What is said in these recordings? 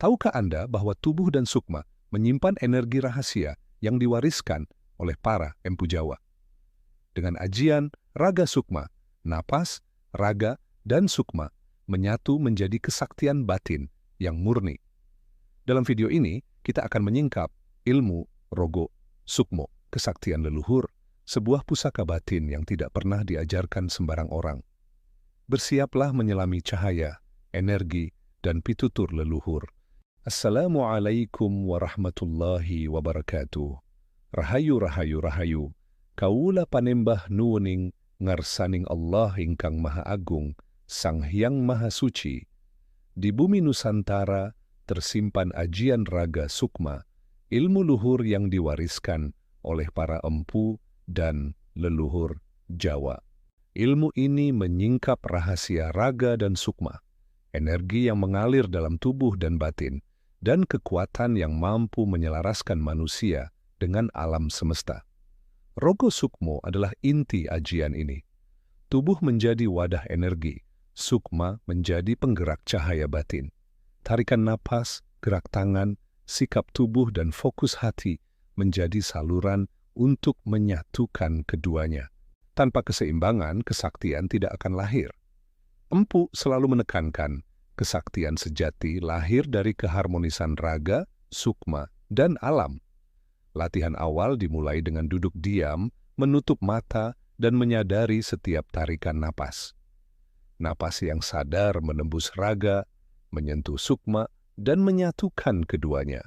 Tahukah Anda bahwa tubuh dan sukma menyimpan energi rahasia yang diwariskan oleh para empu Jawa? Dengan ajian raga sukma, napas, raga, dan sukma menyatu menjadi kesaktian batin yang murni. Dalam video ini, kita akan menyingkap ilmu rogo sukmo, kesaktian leluhur, sebuah pusaka batin yang tidak pernah diajarkan sembarang orang. Bersiaplah menyelami cahaya, energi, dan pitutur leluhur. Assalamualaikum warahmatullahi wabarakatuh. Rahayu, rahayu, rahayu. Kaula panembah nuwuning ngarsaning Allah ingkang Maha Agung, Sang Hyang Maha Suci. Di bumi Nusantara tersimpan ajian raga sukma, ilmu luhur yang diwariskan oleh para empu dan leluhur Jawa. Ilmu ini menyingkap rahasia raga dan sukma, energi yang mengalir dalam tubuh dan batin, dan kekuatan yang mampu menyelaraskan manusia dengan alam semesta. Rogo sukmo adalah inti ajian ini. Tubuh menjadi wadah energi, sukma menjadi penggerak cahaya batin. Tarikan napas, gerak tangan, sikap tubuh dan fokus hati menjadi saluran untuk menyatukan keduanya. Tanpa keseimbangan, kesaktian tidak akan lahir. Empu selalu menekankan, kesaktian sejati lahir dari keharmonisan raga, sukma, dan alam. Latihan awal dimulai dengan duduk diam, menutup mata, dan menyadari setiap tarikan napas. Napas yang sadar menembus raga, menyentuh sukma, dan menyatukan keduanya.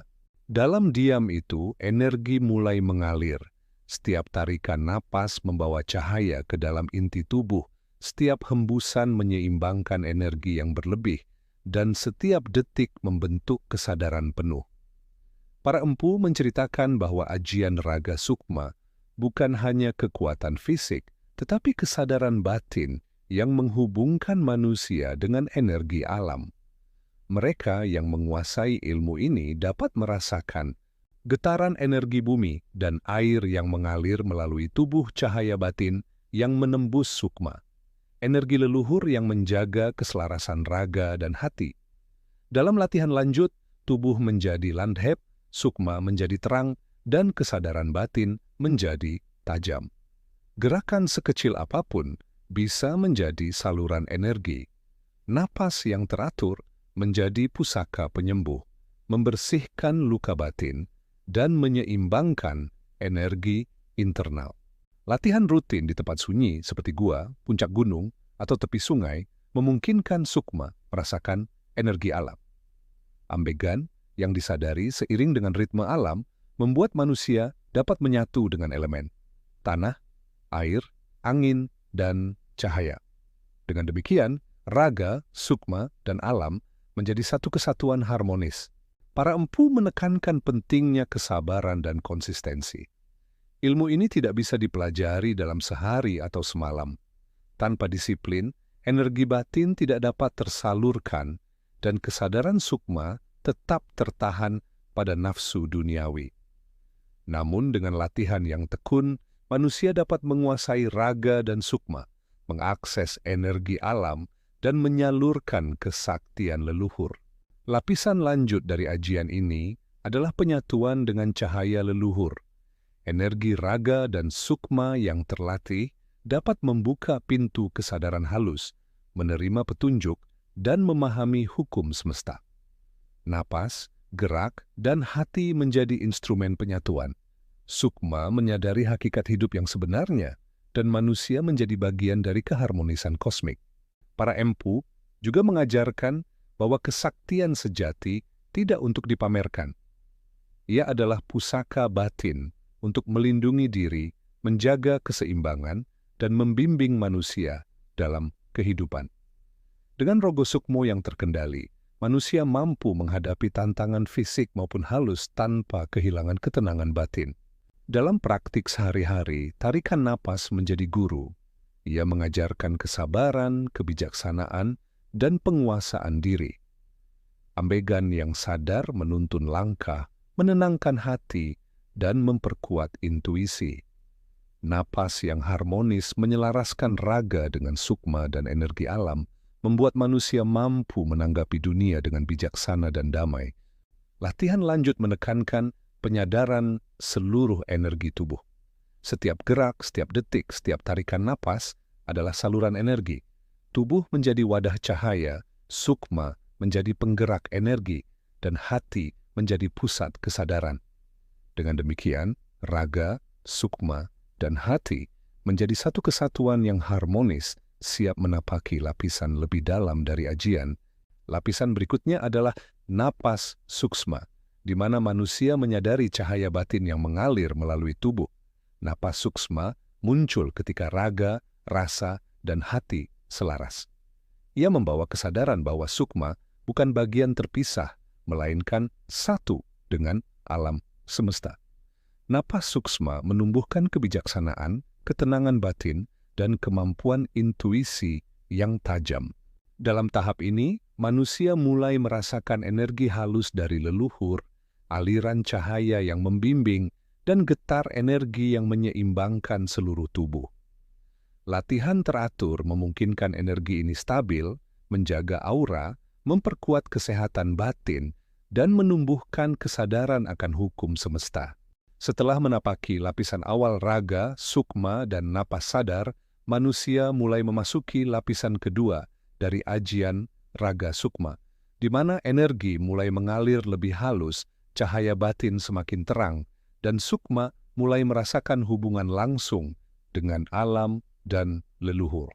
Dalam diam itu, energi mulai mengalir. Setiap tarikan napas membawa cahaya ke dalam inti tubuh, setiap hembusan menyeimbangkan energi yang berlebih, dan setiap detik membentuk kesadaran penuh. Para empu menceritakan bahwa ajian raga sukma bukan hanya kekuatan fisik, tetapi kesadaran batin yang menghubungkan manusia dengan energi alam. Mereka yang menguasai ilmu ini dapat merasakan getaran energi bumi dan air yang mengalir melalui tubuh cahaya batin yang menembus sukma. Energi leluhur yang menjaga keselarasan raga dan hati. Dalam latihan lanjut, tubuh menjadi landhep, sukma menjadi terang, dan kesadaran batin menjadi tajam. Gerakan sekecil apapun bisa menjadi saluran energi. Napas yang teratur menjadi pusaka penyembuh, membersihkan luka batin, dan menyeimbangkan energi internal. Latihan rutin di tempat sunyi seperti gua, puncak gunung, atau tepi sungai memungkinkan sukma merasakan energi alam. Ambegan yang disadari seiring dengan ritme alam membuat manusia dapat menyatu dengan elemen tanah, air, angin, dan cahaya. Dengan demikian, raga, sukma, dan alam menjadi satu kesatuan harmonis. Para empu menekankan pentingnya kesabaran dan konsistensi. Ilmu ini tidak bisa dipelajari dalam sehari atau semalam. Tanpa disiplin, energi batin tidak dapat tersalurkan dan kesadaran sukma tetap tertahan pada nafsu duniawi. Namun dengan latihan yang tekun, manusia dapat menguasai raga dan sukma, mengakses energi alam, dan menyalurkan kesaktian leluhur. Lapisan lanjut dari ajian ini adalah penyatuan dengan cahaya leluhur. Energi raga dan sukma yang terlatih dapat membuka pintu kesadaran halus, menerima petunjuk, dan memahami hukum semesta. Napas, gerak, dan hati menjadi instrumen penyatuan. Sukma menyadari hakikat hidup yang sebenarnya, dan manusia menjadi bagian dari keharmonisan kosmik. Para empu juga mengajarkan bahwa kesaktian sejati tidak untuk dipamerkan. Ia adalah pusaka batin untuk melindungi diri, menjaga keseimbangan, dan membimbing manusia dalam kehidupan. Dengan rogo sukmo yang terkendali, manusia mampu menghadapi tantangan fisik maupun halus tanpa kehilangan ketenangan batin. Dalam praktik sehari-hari, tarikan napas menjadi guru. Ia mengajarkan kesabaran, kebijaksanaan, dan penguasaan diri. Ambegan yang sadar menuntun langkah, menenangkan hati, dan memperkuat intuisi. Napas yang harmonis menyelaraskan raga dengan sukma dan energi alam, membuat manusia mampu menanggapi dunia dengan bijaksana dan damai, Latihan lanjut menekankan penyadaran seluruh energi tubuh. Setiap gerak, setiap detik, setiap tarikan napas adalah saluran energi. Tubuh menjadi wadah cahaya, sukma menjadi penggerak energi, dan hati menjadi pusat kesadaran. Dengan demikian, raga, sukma, dan hati menjadi satu kesatuan yang harmonis, siap menapaki lapisan lebih dalam dari ajian. Lapisan berikutnya adalah napas suksma, di mana manusia menyadari cahaya batin yang mengalir melalui tubuh. Napas suksma muncul ketika raga, rasa, dan hati selaras. Ia membawa kesadaran bahwa sukma bukan bagian terpisah, melainkan satu dengan alam semesta. Napas suksma menumbuhkan kebijaksanaan, ketenangan batin, dan kemampuan intuisi yang tajam. Dalam tahap ini, manusia mulai merasakan energi halus dari leluhur, aliran cahaya yang membimbing, dan getar energi yang menyeimbangkan seluruh tubuh. Latihan teratur memungkinkan energi ini stabil, menjaga aura, memperkuat kesehatan batin, dan menumbuhkan kesadaran akan hukum semesta. Setelah menapaki lapisan awal raga, sukma, dan napas sadar, manusia mulai memasuki lapisan kedua dari ajian raga sukma, di mana energi mulai mengalir lebih halus, cahaya batin semakin terang, dan sukma mulai merasakan hubungan langsung dengan alam dan leluhur.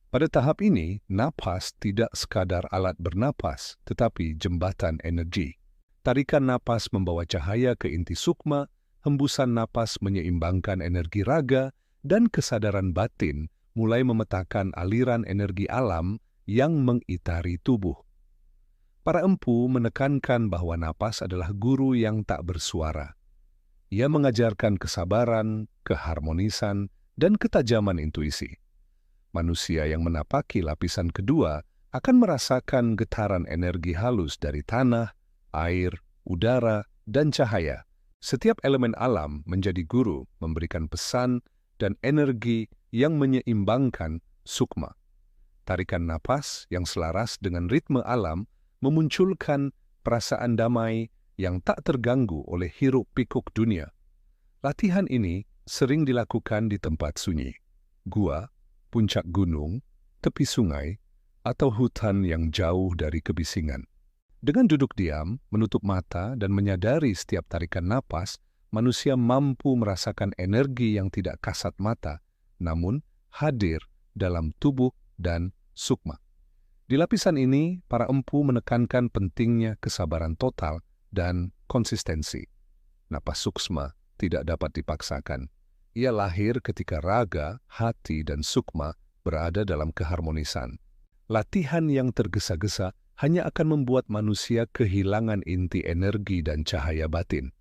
Pada tahap ini, napas tidak sekadar alat bernapas, tetapi jembatan energi. Tarikan napas membawa cahaya ke inti sukma, hembusan napas menyeimbangkan energi raga, dan kesadaran batin mulai memetakan aliran energi alam yang mengitari tubuh. Para empu menekankan bahwa napas adalah guru yang tak bersuara. Ia mengajarkan kesabaran, keharmonisan, dan ketajaman intuisi. Manusia yang menapaki lapisan kedua akan merasakan getaran energi halus dari tanah, air, udara, dan cahaya. Setiap elemen alam menjadi guru, memberikan pesan dan energi yang menyeimbangkan sukma. Tarikan napas yang selaras dengan ritme alam memunculkan perasaan damai yang tak terganggu oleh hiruk-pikuk dunia. Latihan ini sering dilakukan di tempat sunyi, gua, puncak gunung, tepi sungai, atau hutan yang jauh dari kebisingan. Dengan duduk diam, menutup mata, dan menyadari setiap tarikan napas, manusia mampu merasakan energi yang tidak kasat mata, namun hadir dalam tubuh dan sukma. Di lapisan ini, para empu menekankan pentingnya kesabaran total dan konsistensi. Napas suksma tidak dapat dipaksakan. Ia lahir ketika raga, hati, dan sukma berada dalam keharmonisan. Latihan yang tergesa-gesa hanya akan membuat manusia kehilangan inti energi dan cahaya batin.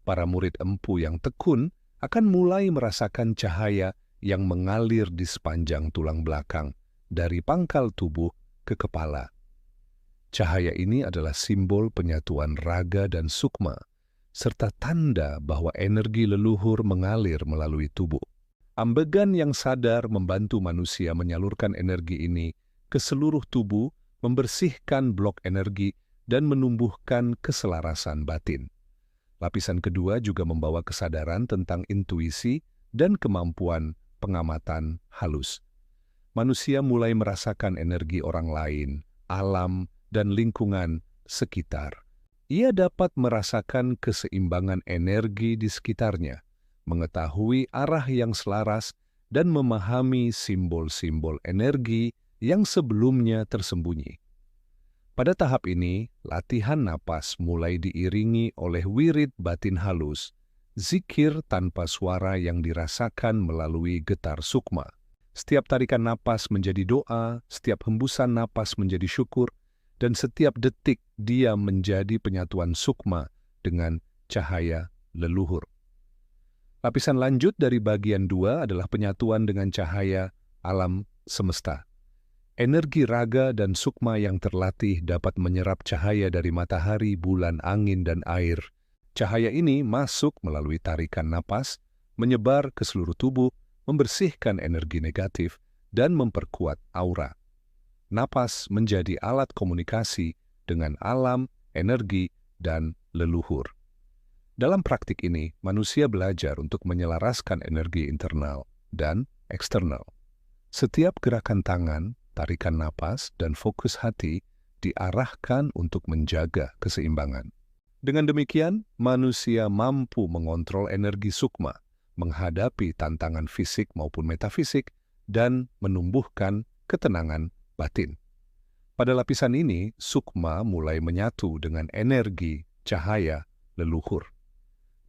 Para murid empu yang tekun akan mulai merasakan cahaya yang mengalir di sepanjang tulang belakang, dari pangkal tubuh ke kepala. Cahaya ini adalah simbol penyatuan raga dan sukma, serta tanda bahwa energi leluhur mengalir melalui tubuh. Ambegan yang sadar membantu manusia menyalurkan energi ini ke seluruh tubuh, membersihkan blok energi, dan menumbuhkan keselarasan batin. Lapisan kedua juga membawa kesadaran tentang intuisi dan kemampuan pengamatan halus. Manusia mulai merasakan energi orang lain, alam, dan lingkungan sekitar. Ia dapat merasakan keseimbangan energi di sekitarnya, mengetahui arah yang selaras, dan memahami simbol-simbol energi yang sebelumnya tersembunyi. Pada tahap ini, latihan napas mulai diiringi oleh wirid batin halus, zikir tanpa suara yang dirasakan melalui getar sukma. Setiap tarikan napas menjadi doa, setiap hembusan napas menjadi syukur, dan setiap detik dia menjadi penyatuan sukma dengan cahaya leluhur. Lapisan lanjut dari bagian 2 adalah penyatuan dengan cahaya alam semesta. Energi raga dan sukma yang terlatih dapat menyerap cahaya dari matahari, bulan, angin, dan air. Cahaya ini masuk melalui tarikan napas, menyebar ke seluruh tubuh, membersihkan energi negatif, dan memperkuat aura. Napas menjadi alat komunikasi dengan alam, energi, dan leluhur. Dalam praktik ini, manusia belajar untuk menyelaraskan energi internal dan eksternal. Setiap gerakan tangan, tarikan napas, dan fokus hati diarahkan untuk menjaga keseimbangan. Dengan demikian, manusia mampu mengontrol energi sukma, menghadapi tantangan fisik maupun metafisik, dan menumbuhkan ketenangan batin. Pada lapisan ini, sukma mulai menyatu dengan energi cahaya leluhur.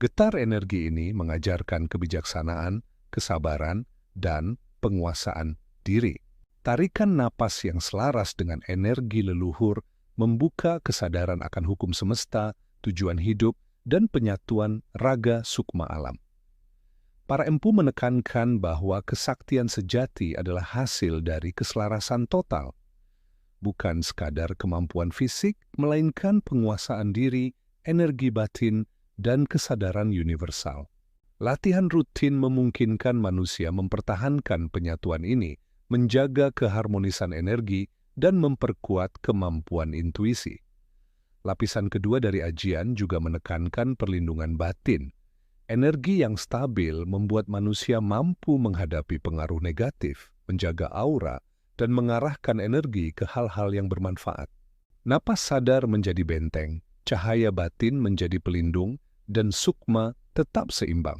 Getar energi ini mengajarkan kebijaksanaan, kesabaran, dan penguasaan diri. Tarikan napas yang selaras dengan energi leluhur membuka kesadaran akan hukum semesta, tujuan hidup, dan penyatuan raga sukma alam. Para empu menekankan bahwa kesaktian sejati adalah hasil dari keselarasan total, bukan sekadar kemampuan fisik, melainkan penguasaan diri, energi batin, dan kesadaran universal. Latihan rutin memungkinkan manusia mempertahankan penyatuan ini, menjaga keharmonisan energi, dan memperkuat kemampuan intuisi. Lapisan kedua dari ajian juga menekankan perlindungan batin. Energi yang stabil membuat manusia mampu menghadapi pengaruh negatif, menjaga aura, dan mengarahkan energi ke hal-hal yang bermanfaat. Napas sadar menjadi benteng, cahaya batin menjadi pelindung, dan sukma tetap seimbang.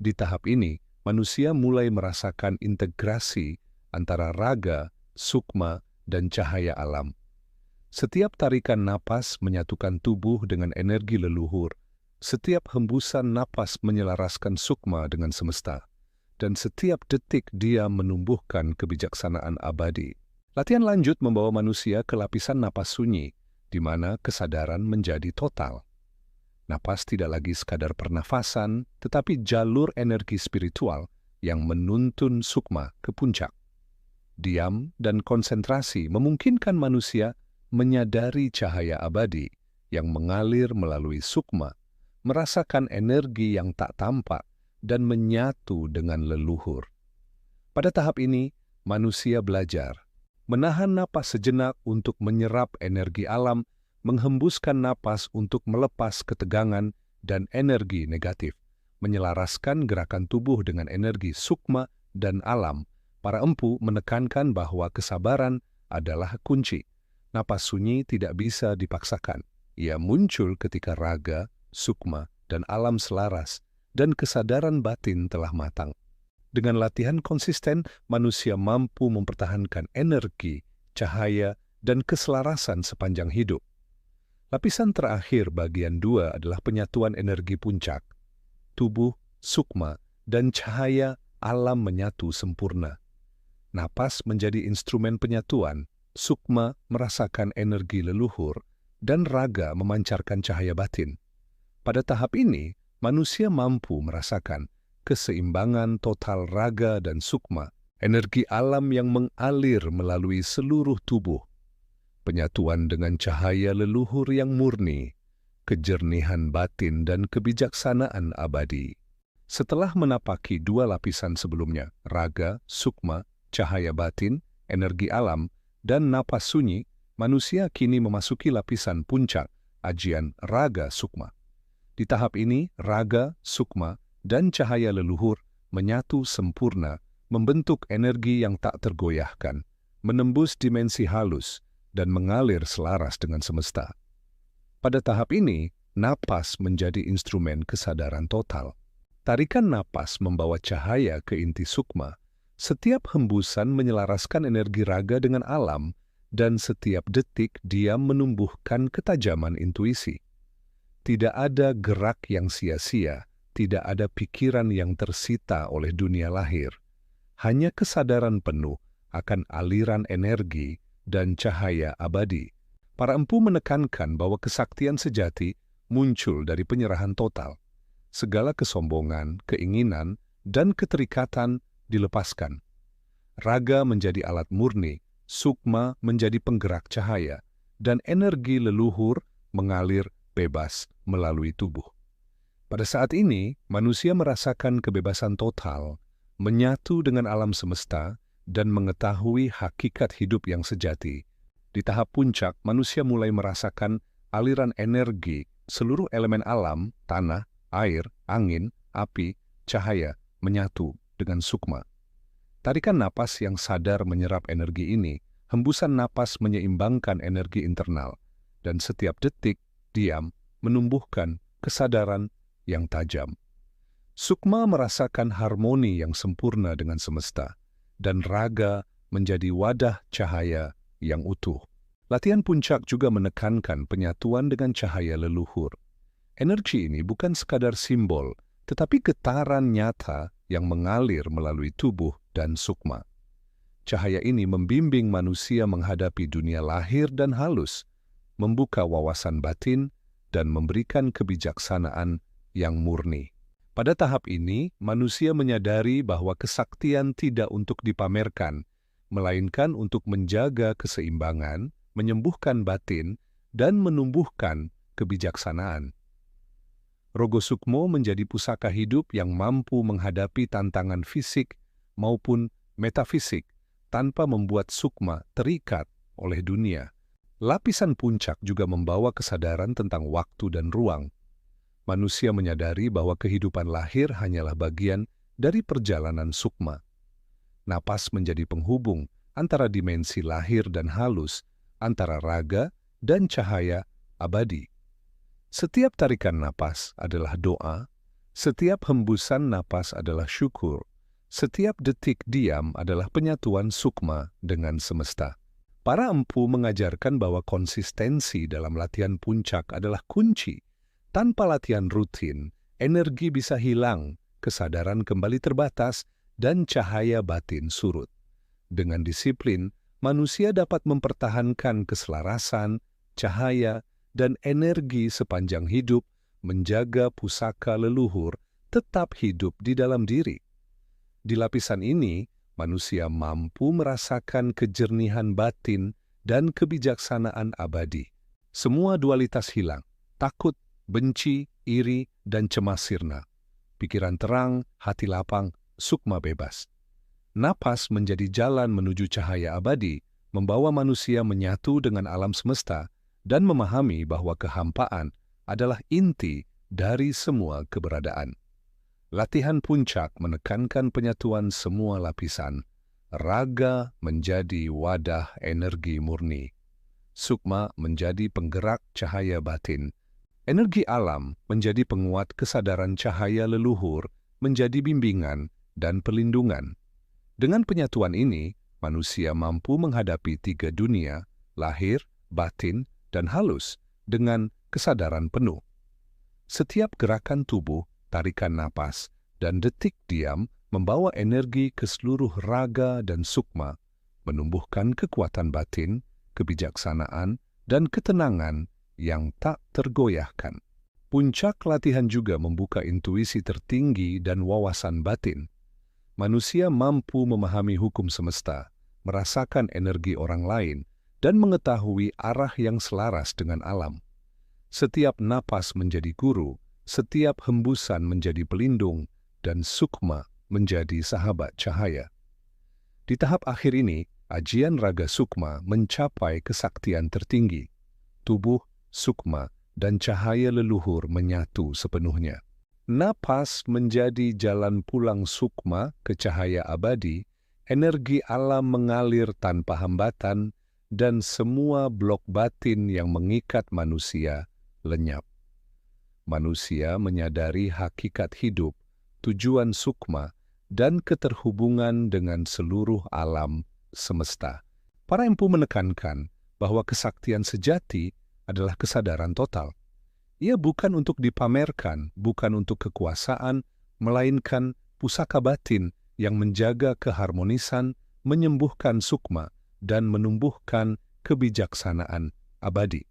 Di tahap ini, manusia mulai merasakan integrasi antara raga, sukma, dan cahaya alam. Setiap tarikan napas menyatukan tubuh dengan energi leluhur. Setiap hembusan napas menyelaraskan sukma dengan semesta, dan setiap detik dia menumbuhkan kebijaksanaan abadi. Latihan lanjut membawa manusia ke lapisan napas sunyi, di mana kesadaran menjadi total. Napas tidak lagi sekadar pernafasan, tetapi jalur energi spiritual yang menuntun sukma ke puncak. Diam dan konsentrasi memungkinkan manusia menyadari cahaya abadi yang mengalir melalui sukma, merasakan energi yang tak tampak, dan menyatu dengan leluhur. Pada tahap ini, manusia belajar menahan napas sejenak untuk menyerap energi alam, menghembuskan napas untuk melepas ketegangan dan energi negatif, menyelaraskan gerakan tubuh dengan energi sukma dan alam. Para empu menekankan bahwa kesabaran adalah kunci. Napas sunyi tidak bisa dipaksakan. Ia muncul ketika raga, sukma, dan alam selaras, dan kesadaran batin telah matang. Dengan latihan konsisten, manusia mampu mempertahankan energi, cahaya, dan keselarasan sepanjang hidup. Lapisan terakhir bagian 2 adalah penyatuan energi puncak. Tubuh, sukma, dan cahaya alam menyatu sempurna. Napas menjadi instrumen penyatuan, sukma merasakan energi leluhur, dan raga memancarkan cahaya batin. Pada tahap ini, manusia mampu merasakan keseimbangan total raga dan sukma, energi alam yang mengalir melalui seluruh tubuh. Penyatuan dengan cahaya leluhur yang murni, kejernihan batin dan kebijaksanaan abadi. Setelah menapaki 2 lapisan sebelumnya, raga, sukma, cahaya batin, energi alam, dan napas sunyi, manusia kini memasuki lapisan puncak, ajian raga sukma. Di tahap ini, raga, sukma, dan cahaya leluhur menyatu sempurna, membentuk energi yang tak tergoyahkan, menembus dimensi halus, dan mengalir selaras dengan semesta. Pada tahap ini, napas menjadi instrumen kesadaran total. Tarikan napas membawa cahaya ke inti sukma. Setiap hembusan menyelaraskan energi raga dengan alam, dan setiap detik dia menumbuhkan ketajaman intuisi. Tidak ada gerak yang sia-sia, tidak ada pikiran yang tersita oleh dunia lahir. Hanya kesadaran penuh akan aliran energi dan cahaya abadi. Para empu menekankan bahwa kesaktian sejati muncul dari penyerahan total. Segala kesombongan, keinginan, dan keterikatan dilepaskan. Raga menjadi alat murni, sukma menjadi penggerak cahaya, dan energi leluhur mengalir bebas melalui tubuh. Pada saat ini, manusia merasakan kebebasan total, menyatu dengan alam semesta, dan mengetahui hakikat hidup yang sejati. Di tahap puncak, manusia mulai merasakan aliran energi seluruh elemen alam, tanah, air, angin, api, cahaya, menyatu dengan sukma. Tarikan napas yang sadar menyerap energi ini, hembusan napas menyeimbangkan energi internal, dan setiap detik, diam, menumbuhkan kesadaran yang tajam. Sukma merasakan harmoni yang sempurna dengan semesta, dan raga menjadi wadah cahaya yang utuh. Latihan puncak juga menekankan penyatuan dengan cahaya leluhur. Energi ini bukan sekadar simbol, tetapi getaran nyata yang mengalir melalui tubuh dan sukma. Cahaya ini membimbing manusia menghadapi dunia lahir dan halus, membuka wawasan batin, dan memberikan kebijaksanaan yang murni. Pada tahap ini, manusia menyadari bahwa kesaktian tidak untuk dipamerkan, melainkan untuk menjaga keseimbangan, menyembuhkan batin, dan menumbuhkan kebijaksanaan. Rogo Sukmo menjadi pusaka hidup yang mampu menghadapi tantangan fisik maupun metafisik tanpa membuat sukma terikat oleh dunia. Lapisan puncak juga membawa kesadaran tentang waktu dan ruang. Manusia menyadari bahwa kehidupan lahir hanyalah bagian dari perjalanan sukma. Napas menjadi penghubung antara dimensi lahir dan halus, antara raga dan cahaya abadi. Setiap tarikan napas adalah doa, setiap hembusan napas adalah syukur, setiap detik diam adalah penyatuan sukma dengan semesta. Para empu mengajarkan bahwa konsistensi dalam latihan puncak adalah kunci. Tanpa latihan rutin, energi bisa hilang, kesadaran kembali terbatas, dan cahaya batin surut. Dengan disiplin, manusia dapat mempertahankan keselarasan, cahaya, dan energi sepanjang hidup, menjaga pusaka leluhur tetap hidup di dalam diri. Di lapisan ini, manusia mampu merasakan kejernihan batin dan kebijaksanaan abadi. Semua dualitas hilang, takut, benci, iri, dan cemas sirna. Pikiran terang, hati lapang, sukma bebas. Napas menjadi jalan menuju cahaya abadi, membawa manusia menyatu dengan alam semesta, dan memahami bahwa kehampaan adalah inti dari semua keberadaan. Latihan puncak menekankan penyatuan semua lapisan. Raga menjadi wadah energi murni. Sukma menjadi penggerak cahaya batin. Energi alam menjadi penguat kesadaran cahaya leluhur, menjadi bimbingan dan perlindungan. Dengan penyatuan ini, manusia mampu menghadapi tiga dunia, lahir, batin, dan halus, dengan kesadaran penuh. Setiap gerakan tubuh, tarikan napas, dan detik diam membawa energi ke seluruh raga dan sukma, menumbuhkan kekuatan batin, kebijaksanaan, dan ketenangan yang tak tergoyahkan. Puncak latihan juga membuka intuisi tertinggi dan wawasan batin. Manusia mampu memahami hukum semesta, merasakan energi orang lain, dan mengetahui arah yang selaras dengan alam. Setiap napas menjadi guru, setiap hembusan menjadi pelindung, dan sukma menjadi sahabat cahaya. Di tahap akhir ini, ajian raga sukma mencapai kesaktian tertinggi. Tubuh, sukma, dan cahaya leluhur menyatu sepenuhnya. Napas menjadi jalan pulang sukma ke cahaya abadi, energi alam mengalir tanpa hambatan, dan semua blok batin yang mengikat manusia lenyap. Manusia menyadari hakikat hidup, tujuan sukma, dan keterhubungan dengan seluruh alam semesta. Para empu menekankan bahwa kesaktian sejati adalah kesadaran total. Ia bukan untuk dipamerkan, bukan untuk kekuasaan, melainkan pusaka batin yang menjaga keharmonisan, menyembuhkan sukma, dan menumbuhkan kebijaksanaan abadi.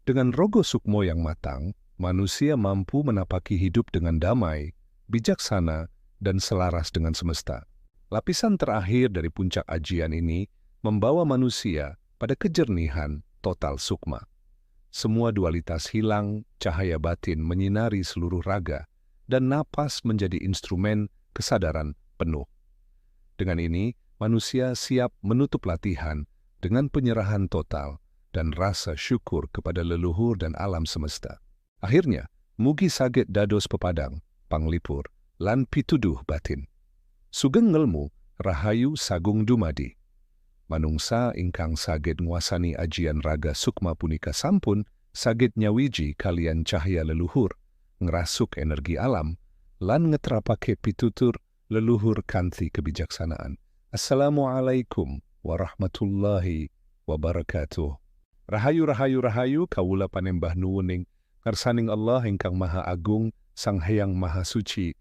Dengan rogo sukmo yang matang, manusia mampu menapaki hidup dengan damai, bijaksana, dan selaras dengan semesta. Lapisan terakhir dari puncak ajian ini membawa manusia pada kejernihan total sukma. Semua dualitas hilang, cahaya batin menyinari seluruh raga, dan napas menjadi instrumen kesadaran penuh. Dengan ini, manusia siap menutup latihan dengan penyerahan total dan rasa syukur kepada leluhur dan alam semesta. Akhirnya, mugi saged dados pepadang, panglipur, lan pituduh batin. Sugeng ngelmu, rahayu sagung dumadi. Manungsa ingkang saged nguasani ajian raga sukma punika sampun, saged nyawiji kalian cahya leluhur, ngerasuk energi alam, lan ngetrapake pitutur leluhur kanthi kebijaksanaan. Assalamualaikum warahmatullahi wabarakatuh. Rahayu rahayu rahayu kawula panembah nuwuning ngarsaning Allah ingkang Maha Agung, Sang Hyang Maha Suci,